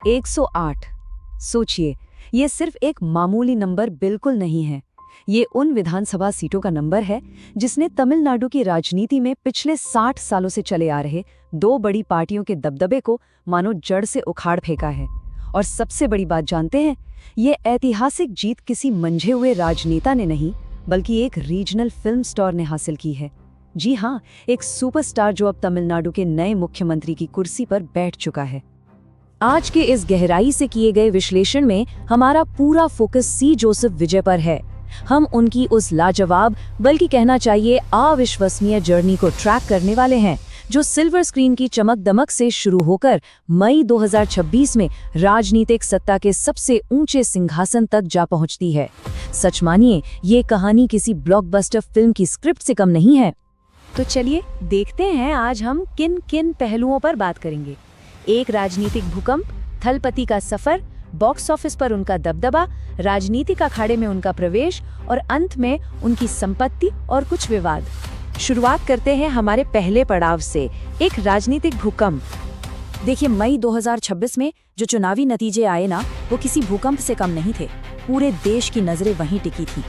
108। सोचिए, ये सिर्फ एक मामूली नंबर बिल्कुल नहीं है। ये उन विधानसभा सीटों का नंबर है जिसने तमिलनाडु की राजनीति में पिछले 60 सालों से चले आ रहे दो बड़ी पार्टियों के दबदबे को मानो जड़ से उखाड़ फेंका है। और सबसे बड़ी बात जानते हैं, ये ऐतिहासिक जीत किसी मंझे हुए राजनेता ने नहीं, बल्कि एक रीजनल फिल्म स्टार ने हासिल की है। जी हाँ, एक सुपरस्टार जो अब तमिलनाडु के नए मुख्यमंत्री की कुर्सी पर बैठ चुका है। आज के इस गहराई से किए गए विश्लेषण में हमारा पूरा फोकस सी जोसेफ विजय पर है। हम उनकी उस लाजवाब, बल्कि कहना चाहिए अविश्वसनीय जर्नी को ट्रैक करने वाले हैं, जो सिल्वर स्क्रीन की चमक दमक से शुरू होकर मई 2026 में राजनीतिक सत्ता के सबसे ऊंचे सिंहासन तक जा पहुंचती है। सच मानिए, ये कहानी किसी ब्लॉकबस्टर फिल्म की स्क्रिप्ट से कम नहीं है। तो चलिए देखते हैं आज हम किन किन पहलुओं पर बात करेंगे। एक राजनीतिक भूकंप, थलपति का सफर, बॉक्स ऑफिस पर उनका दबदबा, राजनीतिक अखाड़े में उनका प्रवेश और अंत में उनकी संपत्ति और कुछ विवाद। शुरुआत करते हैं हमारे पहले पड़ाव से, एक राजनीतिक भूकंप। देखिए, मई 2026 में जो चुनावी नतीजे आए ना, वो किसी भूकंप से कम नहीं थे। पूरे देश की नजरें वहीं टिकी थी।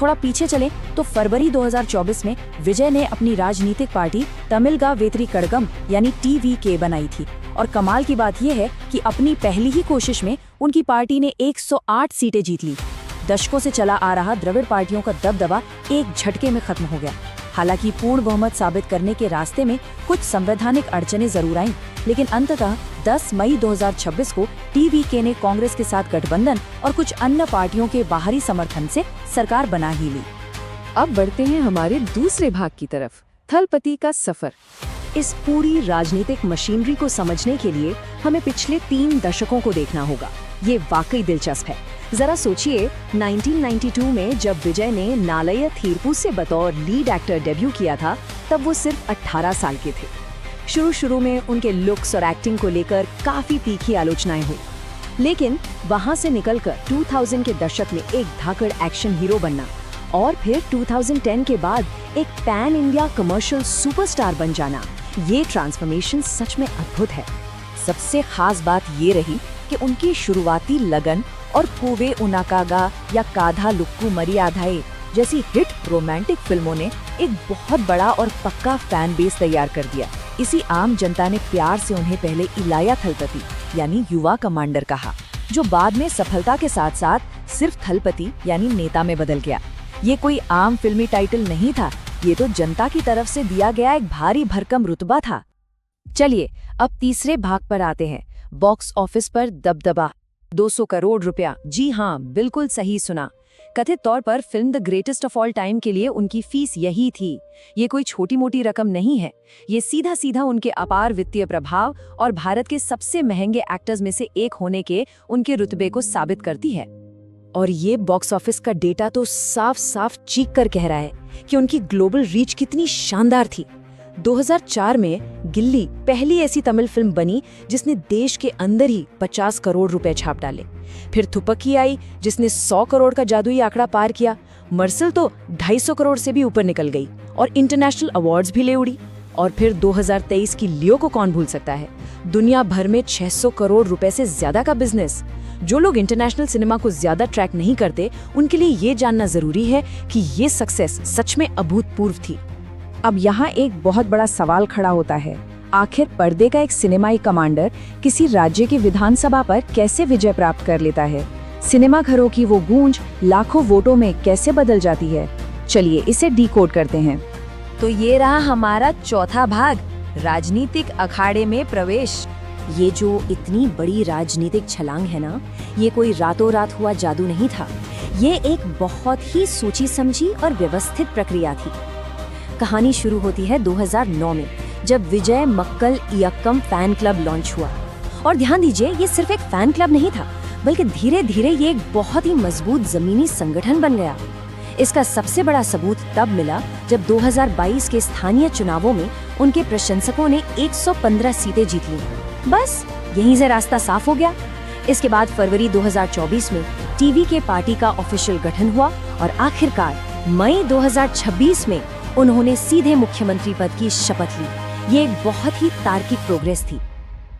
थोड़ा पीछे चले तो फरवरी 2024 में विजय ने अपनी राजनीतिक पार्टी तमिलगा वेत्री कड़गम यानी TVK बनाई थी। और कमाल की बात यह है कि अपनी पहली ही कोशिश में उनकी पार्टी ने 108 सीटें जीत ली। दशकों से चला आ रहा द्रविड़ पार्टियों का दबदबा एक झटके में खत्म हो गया। हालांकि पूर्ण बहुमत साबित करने के रास्ते में कुछ संवैधानिक अड़चनें जरूर आईं, लेकिन अंततः 10 मई 2026 को TVK ने कांग्रेस के साथ गठबंधन और कुछ अन्य पार्टियों के बाहरी समर्थन से सरकार बना ही ली। अब बढ़ते हैं हमारे दूसरे भाग की तरफ, थलपति का सफर। इस पूरी राजनीतिक मशीनरी को समझने के लिए हमें पिछले 3 दशकों को देखना होगा। ये वाकई दिलचस्प है। जरा सोचिए, 1992 में जब विजय ने नालय थीरपू से बतौर लीड एक्टर डेब्यू किया था, तब वो सिर्फ 18 साल के थे। शुरू में उनके लुक्स और एक्टिंग को लेकर काफी तीखी आलोचनाएं हुई, लेकिन वहां से निकलकर 2000 के दशक में एक धाकड़ एक्शन हीरो बनना और फिर 2010 के बाद एक पैन इंडिया कमर्शियल सुपरस्टार बन जाना, ये ट्रांसफॉर्मेशन सच में अद्भुत है। सबसे खास बात ये रही कि उनकी शुरुआती लगन और पूवे उनाकागा या काधा लुक्कू मरियाधाई जैसी हिट रोमांटिक फिल्मों ने एक बहुत बड़ा और पक्का फैन बेस तैयार कर दिया। इसी आम जनता ने प्यार से उन्हें पहले इलाया थलपति यानी युवा कमांडर कहा, जो बाद में सफलता के साथ साथ सिर्फ थलपति यानी नेता में बदल गया। ये कोई आम फिल्मी टाइटल नहीं था, ये तो जनता की तरफ से दिया गया एक भारी भरकम रुतबा था। चलिए अब तीसरे भाग पर आते हैं, बॉक्स ऑफिस पर दबदबा। 200 करोड़ रुपया, जी हाँ, बिल्कुल सही सुना। कथित तौर पर film the greatest of all time के लिए उनकी फीस यही थी। ये कोई छोटी मोटी रकम नहीं है, ये सीधा सीधा उनके अपार वित्तीय प्रभाव और भारत के सबसे महंगे एक्टर्स में से एक होने के उनके रुतबे को साबित करती है। और ये बॉक्स ऑफिस का डेटा तो साफ साफ चीख कर कह रहा है कि उनकी ग्लोबल रीच कितनी शानदार थी। 2004 में गिल्ली पहली ऐसी तमिल फिल्म बनी जिसने देश के अंदर ही 50 करोड़ रुपए छाप डाले। फिर थुपकी आई जिसने 100 करोड़ का जादुई आंकड़ा पार किया। मर्सल तो 250 करोड़ से भी ऊपर निकल गई और इंटरनेशनल अवार्ड्स भी ले उड़ी। और फिर 2023 की लियो को कौन भूल सकता है, दुनिया भर में 600 करोड़ रुपए से ज्यादा का बिजनेस। जो लोग इंटरनेशनल सिनेमा को ज्यादा ट्रैक नहीं करते, उनके लिए ये जानना जरूरी है कि ये सक्सेस सच में अभूतपूर्व थी। अब यहाँ एक बहुत बड़ा सवाल खड़ा होता है, आखिर पर्दे का एक सिनेमाई कमांडर किसी राज्य की विधानसभा पर कैसे विजय प्राप्त कर लेता है? सिनेमा घरों की वो गूंज लाखों वोटों में कैसे बदल जाती है? चलिए इसे डिकोड करते हैं। तो ये रहा हमारा चौथा भाग, राजनीतिक अखाड़े में प्रवेश। ये जो इतनी बड़ी राजनीतिक छलांग है ना, ये कोई रातों रात हुआ जादू नहीं था। ये एक बहुत ही सोची समझी और व्यवस्थित प्रक्रिया थी। कहानी शुरू होती है 2009 में, जब विजय मक्कल इयक्कम फैन क्लब लॉन्च हुआ। और ध्यान दीजिए, ये सिर्फ एक फैन क्लब नहीं था, बल्कि धीरे धीरे ये एक बहुत ही मजबूत जमीनी संगठन बन गया। इसका सबसे बड़ा सबूत तब मिला जब 2022 के स्थानीय चुनावों में उनके प्रशंसकों ने 115 सीटें जीत ली। बस यहीं से रास्ता साफ हो गया। इसके बाद फरवरी 2024 में TVK पार्टी का ऑफिशियल गठन हुआ और आखिरकार मई 2026 में उन्होंने सीधे मुख्यमंत्री पद की शपथ ली। ये एक बहुत ही तार्किक प्रोग्रेस थी।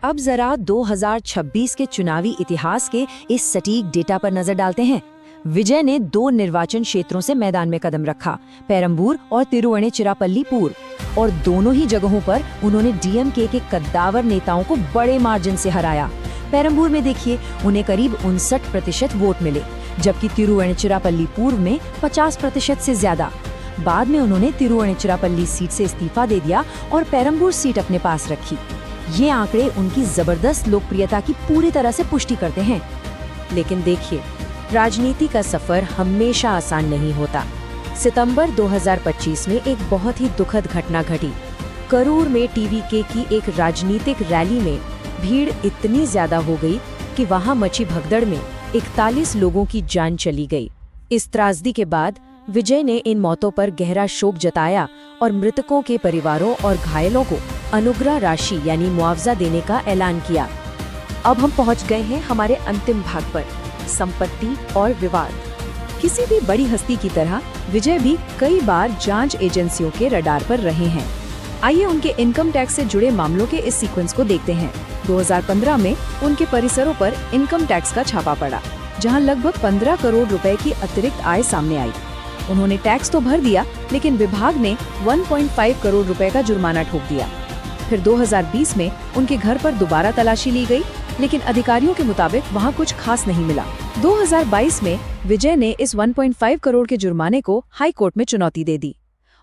अब जरा 2026 के चुनावी इतिहास के इस सटीक डेटा पर नजर डालते हैं। विजय ने 2 निर्वाचन क्षेत्रों से मैदान में कदम रखा, पेरंबूर और तिरुवनेचिरापल्ली पूर्व, और दोनों ही जगहों पर उन्होंने डीएमके के कद्दावर नेताओं को बड़े मार्जिन से हराया। पेरंबूर में देखिए, उन्हें करीब 59% वोट मिले, जबकि तिरुवनेचिरापल्ली पूर्व में 50% से ज्यादा। बाद में उन्होंने तिरुवनेचिरापल्ली सीट से इस्तीफा दे दिया और पेरंबूर सीट अपने पास रखी। ये आंकड़े उनकी जबरदस्त लोकप्रियता की पूरी तरह से पुष्टि करते हैं। लेकिन देखिए, राजनीति का सफर हमेशा आसान नहीं होता। सितंबर 2025 में एक बहुत ही दुखद घटना घटी। करूर में टीवीके की एक राजनीतिक रैली में भीड़ इतनी ज्यादा हो गई कि वहां मची भगदड़ में 41 लोगों की जान चली गई। इस त्रासदी के बाद विजय ने इन मौतों पर गहरा शोक जताया और मृतकों के परिवारों और घायलों को अनुग्रह राशि यानी मुआवजा देने का ऐलान किया। अब हम पहुंच गए हैं हमारे अंतिम भाग पर, संपत्ति और विवाद। किसी भी बड़ी हस्ती की तरह विजय भी कई बार जांच एजेंसियों के रडार पर रहे हैं। आइए उनके इनकम टैक्स से जुड़े मामलों के इस सीक्वेंस को देखते हैं। 2015 में उनके परिसरों पर इनकम टैक्स का छापा पड़ा, जहां लगभग 15 करोड़ रुपए की अतिरिक्त आय सामने आई। उन्होंने टैक्स तो भर दिया, लेकिन विभाग ने 1.5 करोड़ रुपए का जुर्माना ठोक दिया। फिर 2020 में उनके घर पर दोबारा तलाशी ली गई, लेकिन अधिकारियों के मुताबिक वहां कुछ खास नहीं मिला। 2022 में विजय ने इस 1.5 करोड़ के जुर्माने को हाई कोर्ट में चुनौती दे दी,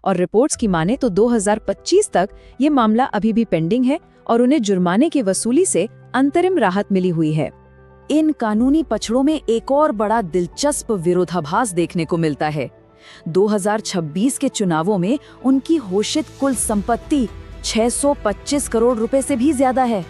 और रिपोर्ट्स की माने तो 2025 तक ये मामला अभी भी पेंडिंग है और उन्हें जुर्माने की वसूली से अंतरिम राहत मिली हुई है। इन कानूनी पछड़ों में एक और बड़ा दिलचस्प विरोधाभास देखने को मिलता है। 2026 के चुनावों में उनकी घोषित कुल संपत्ति 625 करोड़ रुपए से भी ज्यादा है।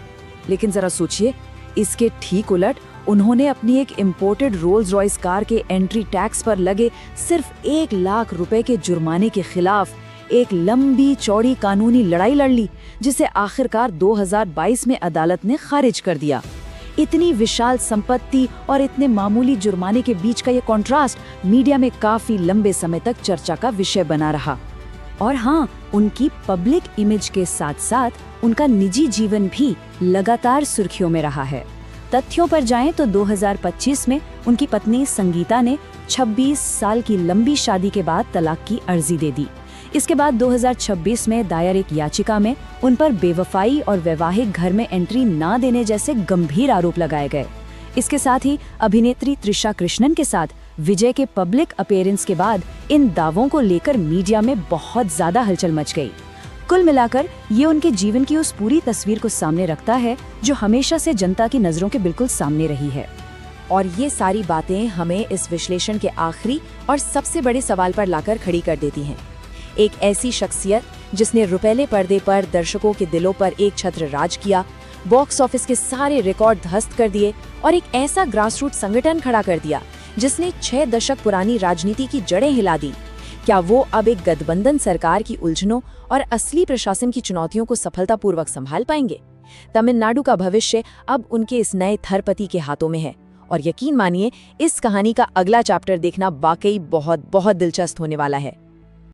लेकिन जरा सोचिए, इसके ठीक उलट उन्होंने अपनी एक इंपोर्टेड रोल्स रॉयस कार के एंट्री टैक्स पर लगे सिर्फ 1 लाख रुपए के जुर्माने के खिलाफ एक लंबी चौड़ी कानूनी लड़ाई लड़ ली, जिसे आखिरकार 2022 में अदालत ने खारिज कर दिया। इतनी विशाल संपत्ति और इतने मामूली जुर्माने के बीच का ये कॉन्ट्रास्ट मीडिया में काफी लंबे समय तक चर्चा का विषय बना रहा। और हाँ, उनकी पब्लिक इमेज के साथ साथ उनका निजी जीवन भी लगातार सुर्खियों में रहा है। तथ्यों पर जाएं तो 2025 में उनकी पत्नी संगीता ने 26 साल की लंबी शादी के बाद तलाक की अर्जी दे दी। इसके बाद 2026 में दायर एक याचिका में उन पर बेवफाई और वैवाहिक घर में एंट्री ना देने जैसे गंभीर आरोप लगाए गए। इसके साथ ही अभिनेत्री त्रिशा कृष्णन के साथ विजय के पब्लिक अपीयरेंस के बाद इन दावों को लेकर मीडिया में बहुत ज्यादा हलचल मच गई। कुल मिलाकर ये उनके जीवन की उस पूरी तस्वीर को सामने रखता है जो हमेशा से जनता की नजरों के बिल्कुल सामने रही है। और ये सारी बातें हमें इस विश्लेषण के आखिरी और सबसे बड़े सवाल पर लाकर खड़ी कर देती हैं। एक ऐसी शख्सियत जिसने रुपैले पर्दे पर दर्शकों के दिलों पर एक छत्र राज किया, बॉक्स ऑफिस के सारे रिकॉर्ड ध्वस्त कर दिए और एक ऐसा ग्रासरूट संगठन खड़ा कर दिया जिसने 6 दशक पुरानी राजनीति की जड़ें हिला दी। क्या वो अब एक गठबंधन सरकार की उलझनों और असली प्रशासन की चुनौतियों को सफलतापूर्वक संभाल पाएंगे? तमिलनाडु का भविष्य अब उनके इस नए थरपति के हाथों में है, और यकीन मानिए, इस कहानी का अगला चैप्टर देखना वाकई बहुत बहुत दिलचस्प होने वाला है।